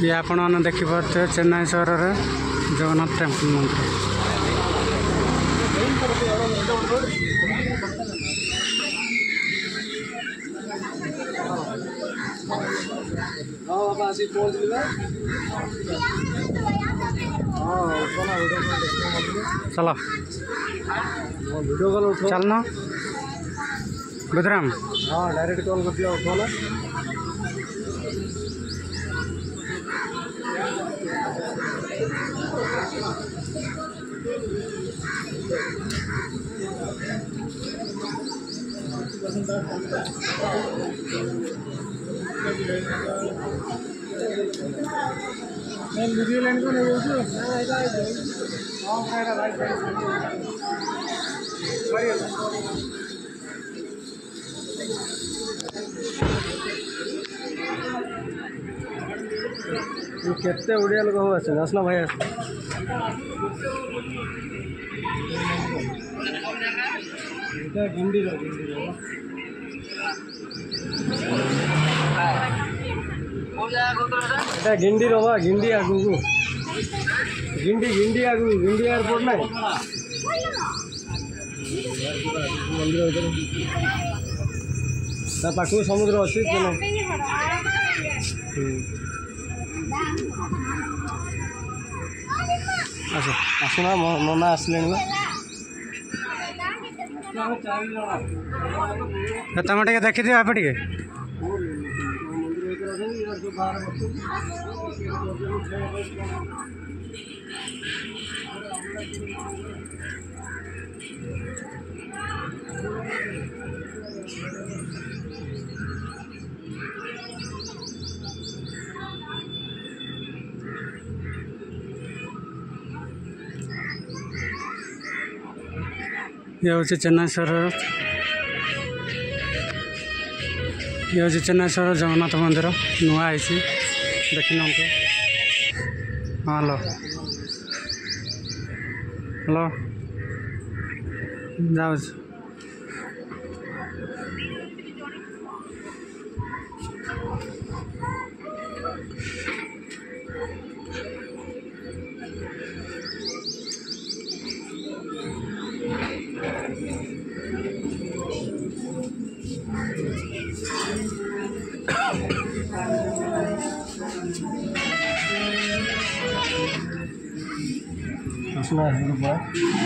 ये आपण मैंने देखिपे चेन्नई सहर में जगन्नाथ टेम्पल मंदिर। चलो वीडियो कॉल उठो चलना बुधराम। हाँ डायरेक्ट कॉल कर दिया उठो ना। मैं वीडियो लाइन को नहीं केते ओडिया लोक हो आसे आसना भाई गिंडी गिंडी रहा गिंडी आगू गिंडी गिंडी आगू गिंडी एयरपोर्ट ना मंदिर पाख समुद्र अच्छी अच्छा आसना नना आसले तुम टे देखी दियो आप टे ये हूँ चेन्नई सहर ये हूँ चेन्नई सहर जगन्नाथ मंदिर नुआ है देखी ना हाँ हेलो हेलो जाओ सुना है